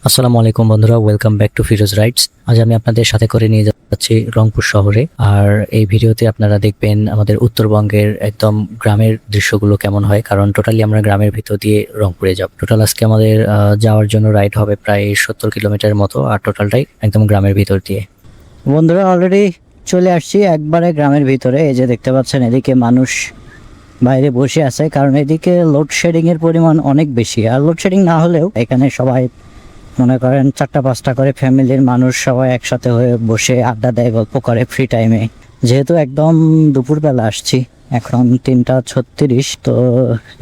আসসালামু আলাইকুম বন্ধুরা, welcome back to Firoz rides. আজ আমি আপনাদের সাথে করে নিয়ে যাচ্ছি রংপুর শহরে। আর এই ভিডিওতে আপনারা দেখবেন আমাদের উত্তরবঙ্গের একদম গ্রামের দৃশ্যগুলো কেমন হয়, কারণ টোটালি আমরা গ্রামের ভিতর দিয়ে রংপুরে যাব। টোটাল আজকে আমাদের যাওয়ার জন্য রাইড হবে প্রায় 70 কিলোমিটারের মতো, আর টোটালটাই একদম গ্রামের ভিতর দিয়ে। বন্ধুরা, অলরেডি চলে আসছি একবারে গ্রামের ভিতরে। এই যে দেখতে পাচ্ছেন, এদিকে মানুষ বাইরে বসে আছে, কারণ এদিকে লোডশেডিং এর পরিমাণ অনেক বেশি। আর লোডশেডিং না হলেও এখানে সবাই মনে করেন 4টা-5টা করে ফ্যামিলির মানুষ সবাই একসাথে হয়ে বসে আড্ডা দেয়, গল্প করে ফ্রি টাইমে। যেহেতু একদম দুপুরবেলা আসছি, এখন 3টা 36, তো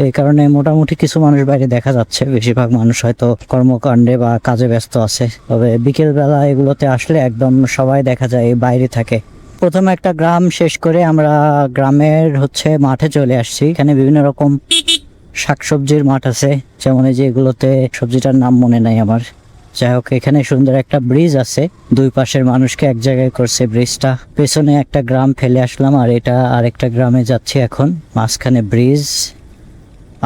এই কারণে মোটামুটি কিছু মানুষ বাইরে দেখা যাচ্ছে। বেশিরভাগ মানুষ হয়তো কর্মকাণ্ডে বা কাজে ব্যস্ত আছে, তবে বিকেল বেলা এগুলোতে আসলে একদম সবাই দেখা যায় বাইরে থাকে। প্রথমে একটা গ্রাম শেষ করে আমরা গ্রামের মাঠে চলে আসছি। এখানে বিভিন্ন রকম শাকসবজির মাঠ আছে, যেমন এই যে এগুলোতে, সবজিটার নাম মনে নাই আমার। যাই হোক, এখানে সুন্দর একটা ব্রিজ আছে, দুই পাশের মানুষকে এক জায়গায় করছে ব্রিজটা। পেছনে একটা গ্রাম ফেলে আসলাম, আর এটা আরেকটা গ্রামে যাচ্ছি এখন। মাঝখানে ব্রিজ,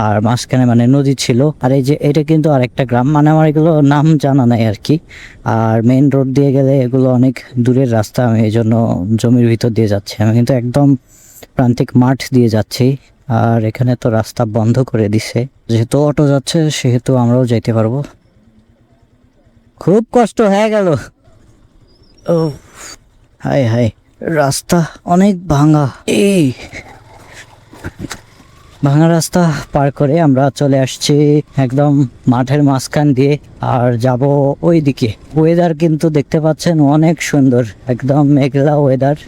আর মাঝখানে মানে নদী ছিল। আর এই যে এটা কিন্তু আরেকটা গ্রাম, মানে আমার এগুলো নাম জানা নাই আর কি। আর মেইন রোড দিয়ে গেলে এগুলো অনেক দূরের রাস্তা, আমি এই জন্য জমির ভিতর দিয়ে যাচ্ছি। আমি কিন্তু একদম প্রান্তিক মাঠ দিয়ে যাচ্ছি। আর এখানে তো রাস্তা বন্ধ করে দিছে, যেহেতু অটো যাচ্ছে সেহেতু আমরাও যাইতে পারবো। খুব কষ্ট হয়ে গেল। ও হাই হাই, রাস্তা অনেক ভাঙা। এই ভাঙা রাস্তা পার করে আমরা চলে আসছি একদম মাঠের মাঝখান দিয়ে, আর যাব ওই দিকে। ওয়েদার কিন্তু দেখতে পাচ্ছেন অনেক সুন্দর, একদম মেঘলা ওয়েদার।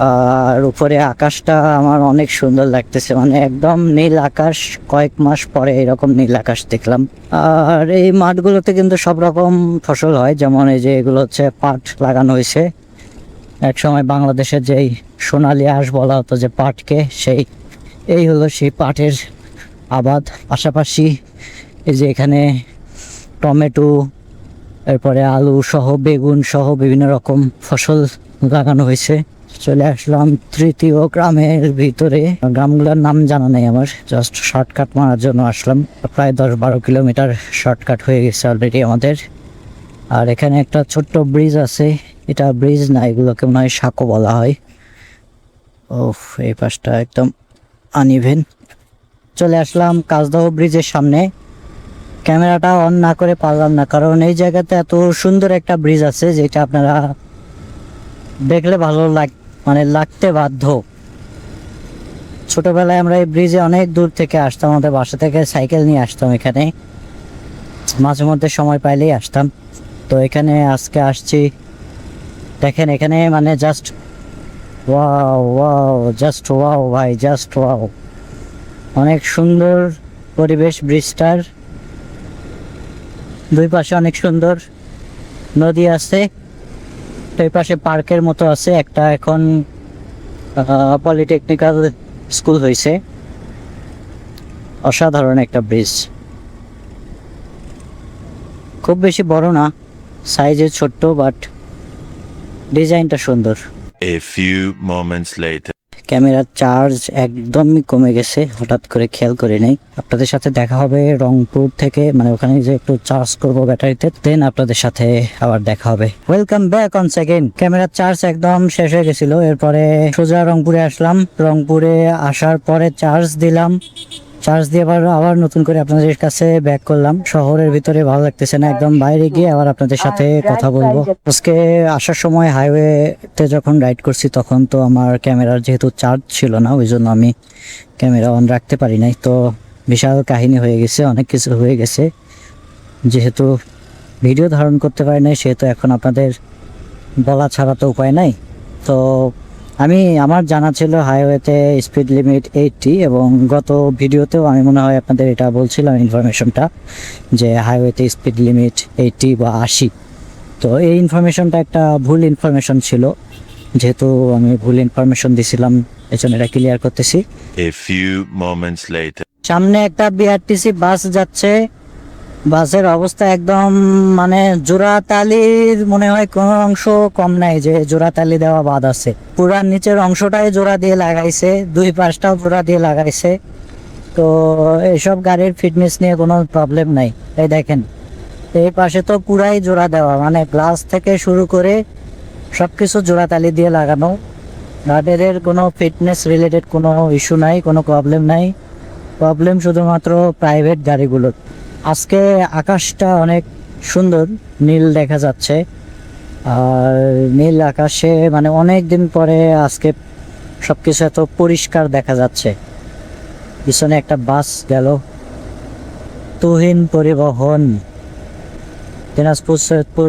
আর উপরে আকাশটা আমার অনেক সুন্দর লাগতেছে, মানে একদম নীল আকাশ। কয়েক মাস পরে এরকম নীল আকাশ দেখলাম। আর এই মাঠগুলোতে কিন্তু সব রকম ফসল হয়, যেমন এই যে এগুলো পাট লাগানো হয়েছে। এক সময় বাংলাদেশের যেই সোনালী আঁশ বলা হতো যে পাটকে, এই হলো সেই পাটের আবাদ। পাশাপাশি এই যে এখানে টমেটো, এরপরে আলু সহ, বেগুন সহ বিভিন্ন রকম ফসল লাগানো হয়েছে। চলে আসলাম তৃতীয় গ্রামের ভিতরে। গ্রামগুলোর নাম জানা নেই আমার, জাস্ট শর্টকাট মারার জন্য আসলাম। প্রায় 10-12 কিলোমিটার শর্টকাট হয়ে গেছে অলরেডি আমাদের। আর এখানে একটা ছোট্ট ব্রিজ আছে, এটা ব্রিজ না, এগুলোকে মনে হয় সাঁকো বলা হয়। ওফ, এই পাশটা একদম আনইভেন। চলে আসলাম কাজদাহ ব্রিজের সামনে। ক্যামেরাটা অন না করে পারলাম না, কারণ এই জায়গাতে এত সুন্দর একটা ব্রিজ আছে যেটা আপনারা দেখলে ভালো লাগতে বাধ্য। ছোটবেলায় আমরা এই ব্রিজে অনেক দূর থেকে আসতাম, আমাদের বাসা থেকে সাইকেল নিয়ে আসতাম এখানে, মাঝে মধ্যে সময় পাইলেই আসতাম। তো এখানে আজকে আসছি, দেখেন এখানে মানে just wow wow, just wow ভাই, জাস্ট ওয়াও। অনেক সুন্দর পরিবেশ ব্রিজটার, দুই পাশে অনেক সুন্দর নদী আছে। এই পাশে পার্কের মতো আছে একটা, এখন পলিটেকনিক্যাল স্কুল হয়েছে। অসাধারণ একটা ব্রিজ, খুব বেশি বড় না, সাইজে ছোট্ট, বাট ডিজাইনটা সুন্দর। A few moments later. ক্যামেরার চার্জ একদমই কমে গেছে, হঠাৎ করে খেয়াল করে নেই। আপনাদের সাথে দেখা হবে রংপুর থেকে, মানে ওখানে যে একটু চার্জ করবো ব্যাটারিতে, দেন আপনাদের সাথে আবার দেখা হবে। Welcome back on second. ক্যামেরার চার্জ একদম শেষ হয়ে গেছিল, এরপরে সোজা রংপুরে আসলাম। রংপুরে আসার পরে চার্জ দিলাম, চার্জ দিয়ে আবার নতুন করে আপনাদের কাছে ব্যাক করলাম। শহরের ভিতরে ভালো লাগতেছে না, একদম বাইরে গিয়ে আবার আপনাদের সাথে কথা বলবো। আজকে আসার সময় হাইওয়েতে যখন রাইড করছি, তখন তো আমার ক্যামেরার যেহেতু চার্জ ছিল না, ওই জন্য আমি ক্যামেরা অন রাখতে পারি নাই। তো বিশাল কাহিনী হয়ে গেছে, অনেক কিছু হয়ে গেছে। যেহেতু ভিডিও ধারণ করতে পারি নাই, সেহেতু এখন আপনাদের বলা ছাড়া তো উপায় নাই। তো আমার জানা ছিল হাইওয়েতে স্পিড লিমিট 80, এবং গত ভিডিওতেও আমি মনে হয় আপনাদের এটা বলছিলাম ইনফরমেশনটা, যে হাইওয়েতে স্পিড লিমিট 80 বা 80। তো এই ইনফরমেশনটা একটা ভুল ইনফরমেশন ছিল, যেহেতু আমি ভুল ইনফরমেশন দিছিলাম, এজন্য এটা ক্লিয়ার করতেছি। A few moments later. সামনে একটা বিআরটিসি বাস যাচ্ছে, বাসের অবস্থা একদম মানে জোড়াতালির মনে হয় কোনো অংশ কম নাই, যে জোড়াতালি দেওয়া বাদ আছে। পুরা নিচের অংশটাই জোড়া দিয়ে লাগাইছে, দুই পাশটাও জোড়া দিয়ে লাগাইছে। তো এইসব গাড়ির ফিটনেস নিয়ে কোনো প্রবলেম নাই। এই দেখেন এই পাশে তো পুরাই জোড়া দেওয়া, মানে গ্লাস থেকে শুরু করে সবকিছু জোড়া তালি দিয়ে লাগানো। গার্ডের কোনো ফিটনেস রিলেটেড কোনো ইস্যু নাই, কোনো প্রবলেম নাই। প্রবলেম শুধুমাত্র প্রাইভেট গাড়িগুলোর। আজকে আকাশটা অনেক সুন্দর, নীল দেখা যাচ্ছে। আর নীল আকাশে মানে অনেক দিন পরে আজকে সবকিছু এত পরিষ্কার দেখা যাচ্ছে। পিছনে একটা বাস গেল, তুহিন পরিবহন, দিনাজপুর, সৈয়দপুর,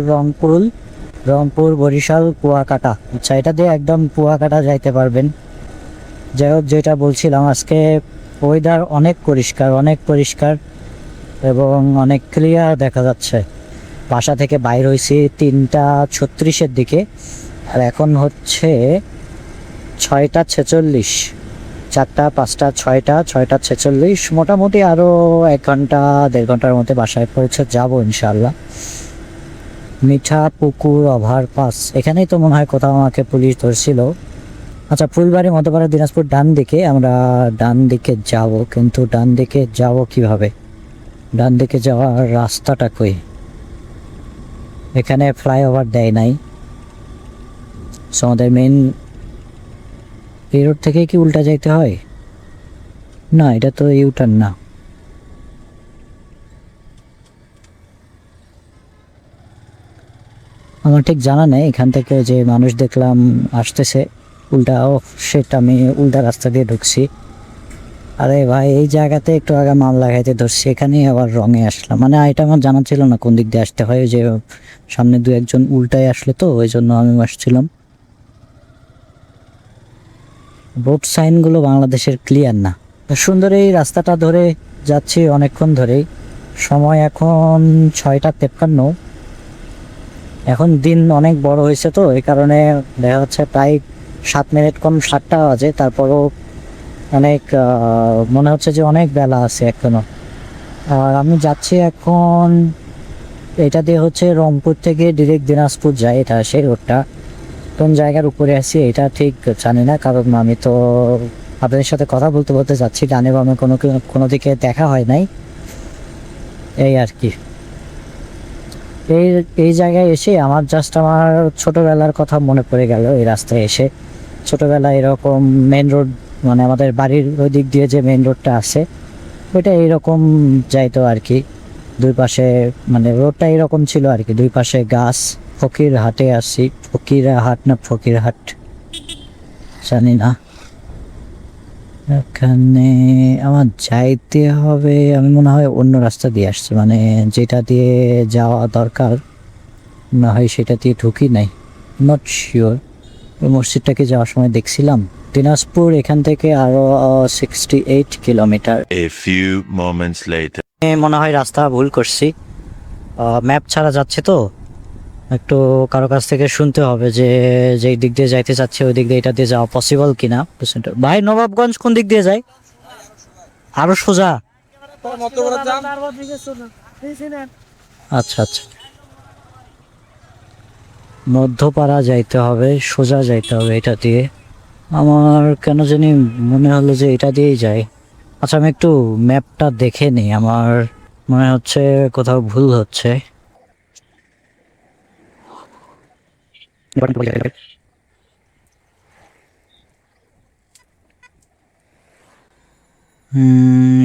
রংপুর, বরিশাল, কুয়াকাটা। আচ্ছা, এটা দিয়ে একদম কুয়াকাটা যাইতে পারবেন। যাই হোক, যেটা বলছিলাম, আজকে ওয়েদার অনেক পরিষ্কার এবং অনেক ক্লিয়ার দেখা যাচ্ছে। বাসা থেকে বাইর হয়েছি 3:36 দিকে, আর এখন হচ্ছে 6:46। 4টা, 5টা, 6টা মোটামুটি আরও 1 ঘন্টা 1.5 ঘন্টার মধ্যে বাসায় পৌঁছে যাব ইনশাল্লাহ। মিঠা পুকুর ওভারপাস, এখানেই তো মনে হয় কোথাও আমাকে পুলিশ ধরছিল। আচ্ছা, ফুলবাড়ি, মধ্যপাড়া, দিনাজপুর ডান দিকে। আমরা ডান দিকে যাব, কিন্তু ডান দিকে যাব কিভাবে? ডান দিকে যাওয়ার রাস্তাটা কই? এখানে ফ্লাইওভার দেয় নাই। সো আমাদের মেন এই রোড থেকে কি উল্টা যাইতে হয়? না, এটা তো ইউটার্ন না। আমার ঠিক জানা নেই। এখান থেকে যে মানুষ দেখলাম আসতেছে উল্টা, ও সেটা আমি উল্টা রাস্তা দিয়ে ঢুকছি। আরে ভাই, এই জায়গাতে একটু আগে মাল লাগাইতে ধরছি, এখানেই আবার রঙে আসলাম। মানে এটা আমার জানা ছিল না কোন দিক দিয়ে আসতে হয়। যে সামনে 2-1 উল্টায় আসলে, তো ওই জন্য আমি আসছিলাম। রোড সাইনগুলো বাংলাদেশের ক্লিয়ার না। সুন্দর এই রাস্তাটা ধরে যাচ্ছি অনেকক্ষণ ধরেই। সময় এখন 6:53। এখন দিন অনেক বড় হয়েছে, তো এই কারণে দেখা যাচ্ছে প্রায় 7 মিনিট কম 7টা বাজে। তারপরও অনেক মনে হচ্ছে যে অনেক বেলা আছে এখনো। আর আমি যাচ্ছি এখন, এটা দিয়ে হচ্ছে রংপুর থেকে ডিরেক্ট দিনাজপুর যায়, এটা সেই রোডটা। কোন জায়গার উপরে আছি এটা ঠিক জানি না, কারণ আমি তো আপনাদের সাথে কথা বলতে যাচ্ছি, ডানে বামে কোনো দিকে দেখা হয় নাই, এই আর কি। এই জায়গায় এসে আমার আমার ছোটবেলার কথা মনে পড়ে গেল। এই রাস্তায় এসে ছোটবেলায় এরকম মেন রোড, মানে আমাদের বাড়ির ওই দিক দিয়ে যে মেন রোডটা আছে, ওইটা এইরকম যাইতো আর কি। দুই পাশে মানে রোডটা এরকম ছিল আর কি, দুই পাশে গাছ। ফকিরহাটে আসি, ফকিরহাট জানি না। এখানে আমার যাইতে হবে, আমি মনে হয় অন্য রাস্তা দিয়ে আসছি, মানে যেটা দিয়ে যাওয়া দরকার মনে হয় সেটা দিয়ে ঢুকি নাই, নট শিওর। ওই মসজিদটাকে যাওয়ার সময় দেখছিলাম। দিনাজপুর এখান থেকে আরো 68 kilometre. A few moments later. মনে হয় রাস্তা ভুল করছি, ম্যাপ ছাড়া যাচ্ছে তো। একটু কারো কাছ থেকে শুনতে হবে যে যেই দিক দিয়ে যাইতে চাচ্ছে ওই দিক দিয়ে এটা দিয়ে যাওয়া পসিবল কিনা। ভাই, নবাবগঞ্জ কোন দিক দিয়ে যায়? আরো সোজা? আচ্ছা, মধ্যপাড়া যাইতে হবে, সোজা যাইতে হবে এটা দিয়ে। আমার কেন জানি মনে হলো যে এটা দিয়েই যায়। আচ্ছা, আমি একটু ম্যাপটা দেখে নিই, আমার মনে হচ্ছে কোথাও ভুল হচ্ছে।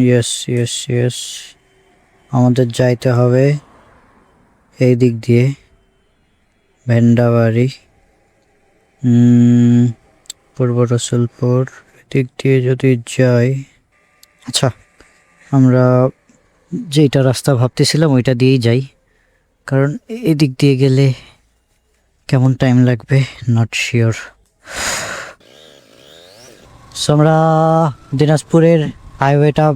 ইয়েস, আমাদের যাইতে হবে এই দিক দিয়ে, ভেন্ডাবাড়ি, পূর্ব রসুলপুর, এদিক দিয়ে যদি যাই। আচ্ছা, আমরা যেটা রাস্তা ভাবতেছিলাম ওইটা দিয়েই যাই, কারণ এদিক দিয়ে গেলে কেমন টাইম লাগবে নট শিওর। সো আমরা দিনাজপুরের হাইওয়েটা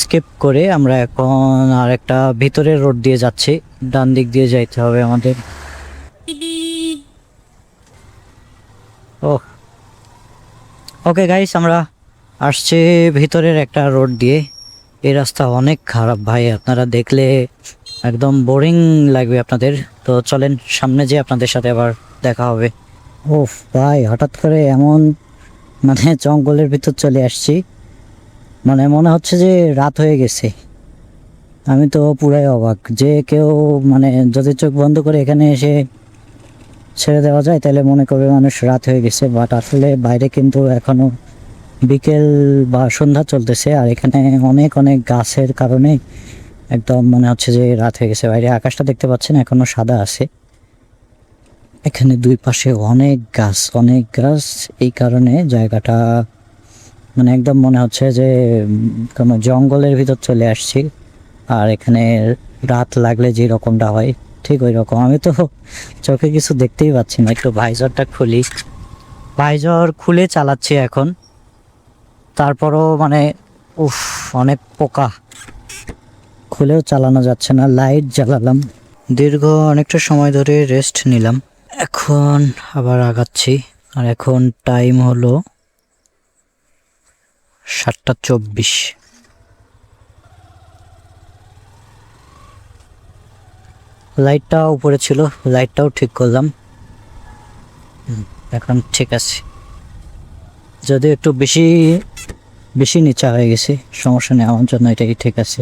স্কিপ করে আমরা এখন আর একটা ভিতরের রোড দিয়ে যাচ্ছি, ডান দিক দিয়ে যাইতে হবে আমাদের। ওকে গাইস, আমরা আসছি ভিতরের একটা রোড দিয়ে। এই রাস্তা অনেক খারাপ ভাই, আপনারা দেখলে একদম বোরিং লাগবে আপনাদের। তো চলেন সামনে যে আপনাদের সাথে আবার দেখা হবে। ওফ ভাই, হঠাৎ করে এমন মানে জঙ্গলের ভিতর চলে আসছি, মানে মনে হচ্ছে যে রাত হয়ে গেছে। আমি তো পুরাই অবাক যে কেউ মানে যদি চোখ বন্ধ করে এখানে এসে ছেড়ে দেওয়া যায় তাহলে মনে করবে মানুষ রাত হয়ে গেছে, বাট আসলে বাইরে কিন্তু এখনো বিকেল বা সন্ধ্যা চলতেছে, আর এখানে অনেক অনেক গাছের কারণে একদম মনে হচ্ছে যে রাত হয়ে গেছে। বাইরে আকাশটা দেখতে পাচ্ছেন এখনো সাদা আছে, এখানে দুই পাশে অনেক গাছ, এই কারণে জায়গাটা মানে একদম মনে হচ্ছে যে কোনো জঙ্গলের ভিতর চলে আসছি। আর এখানে রাত লাগলে যে রকমটা হয় ঠিক ওই রকম। আমি তো চোখে কিছু দেখতেই পাচ্ছি না, একটু ভাইজরটা খুলি, ভাইজর খুলে চালাচ্ছি এখন, তারপরও মানে উফ অনেক পোকা, খুলেও চালানো যাচ্ছে না। লাইট জ্বালালাম, দীর্ঘ অনেকটা সময় ধরে রেস্ট নিলাম, এখন আবার আগাচ্ছি। আর এখন টাইম হলো 7:24। লাইটটা উপরে ছিল, লাইটটাও ঠিক করলাম, এখন ঠিক আছে। যদি একটু বেশি বেশি নিচা হয়ে গেছে, সমস্যা নেই, আমার জন্য এটাই ঠিক আছে।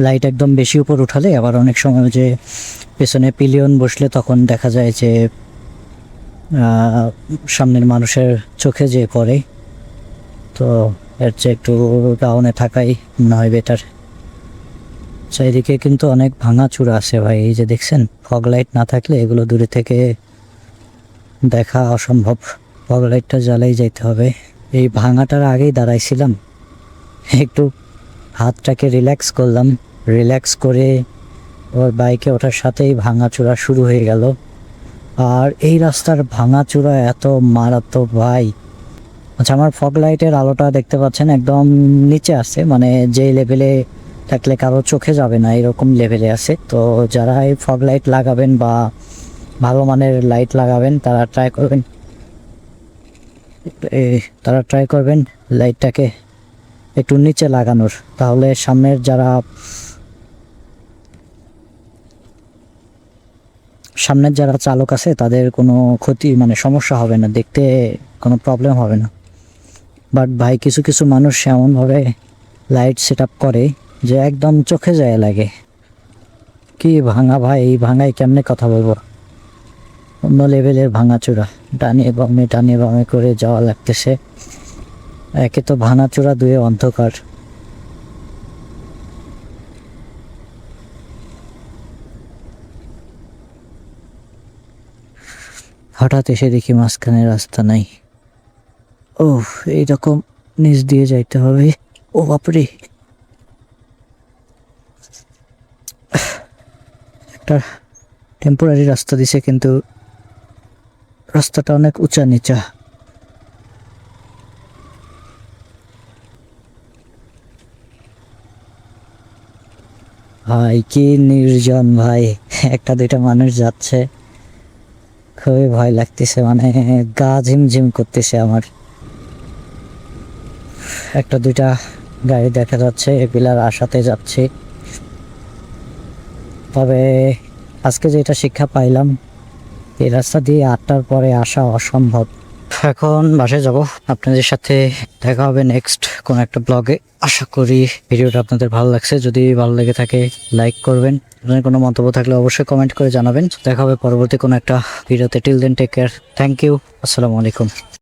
লাইট একদম বেশি উপর উঠালে আবার অনেক সময় যে পেছনে পিলিয়ন বসলে তখন দেখা যায় যে সামনের মানুষের চোখে যে পড়ে, তো এর চেয়ে একটু ডাউনে থাকাই মনে হয় বেটার। চারিদিকে কিন্তু অনেক ভাঙাচুরা আছে ভাই, এই যে দেখছেন, ফগ লাইট না থাকলে এগুলো দূরে থেকে দেখা অসম্ভব, ফগ লাইটটা জ্বালাই যাইতে হবে। এই ভাঙাটার আগেই দাঁড়াইছিলাম, একটু হাতটাকে রিল্যাক্স করলাম, রিল্যাক্স করে ওর বাইকে ওঠার সাথেই ভাঙাচোরা শুরু হয়ে গেল। আর এই রাস্তার ভাঙাচোরা এত মারাত্মক ভাই। আচ্ছা, আমার ফগ লাইটের আলোটা দেখতে পাচ্ছেন একদম নিচে আছে, মানে যে লেভেলে থাকলে কারো চোখে যাবে না এরকম লেভেলে আছে। তো যারা এই ফগ লাইট লাগাবেন বা ভালো মানের লাইট লাগাবেন তারা ট্রাই করবেন লাইটটাকে একটু নিচে লাগানোর, তাহলে সামনের যারা চালক আছে তাদের কোনো ক্ষতি মানে সমস্যা হবে না, দেখতে কোনো প্রবলেম হবে না। বাট ভাই কিছু কিছু মানুষ এমনভাবে লাইট সেট আপ করে যে একদম চোখে যায় লাগে। কি ভাঙা ভাই, এই ভাঙায় কেমনে কথা বলবো, অন্য লেভেলের ভাঙাচোরা, ডানিয়ে বামে করে যাওয়া লাগতেছে। একে তো ভাঙাচোরা, দুয়ে অন্ধকার। হঠাৎ এসে দেখি মাঝখানে রাস্তা নাই। ও, এইরকম নিচ দিয়ে যাইতে হবে। ও বাপরে, একটা টেম্পোরারি রাস্তা দিছে কিন্তু রাস্তাটা অনেক উঁচা নিচা। ভাই কি নির্জন ভাই, একটা দুইটা মানুষ যাচ্ছে, খুবই ভয় লাগতেছে, মানে গা ঝিমঝিম করতেছে আমার। একটা দুইটা গাড়ি দেখা যাচ্ছে, এগুলার আশাতে যাচ্ছে। তবে আজকে যেটা শিক্ষা পাইলাম, এই রাস্তা দিয়ে 8টার পরে আসা অসম্ভব। এখন বাসায় যাব, আপনাদের সাথে দেখা হবে নেক্সট কোন একটা ব্লগে। আশা করি ভিডিওটা আপনাদের ভালো লাগছে, যদি ভালো লেগে থাকে লাইক করবেন, আপনার কোনো মন্তব্য থাকলে অবশ্যই কমেন্ট করে জানাবেন। দেখা হবে পরবর্তী কোনো একটা ভিডিওতে। Till then take care, thank you, আসসালামু আলাইকুম।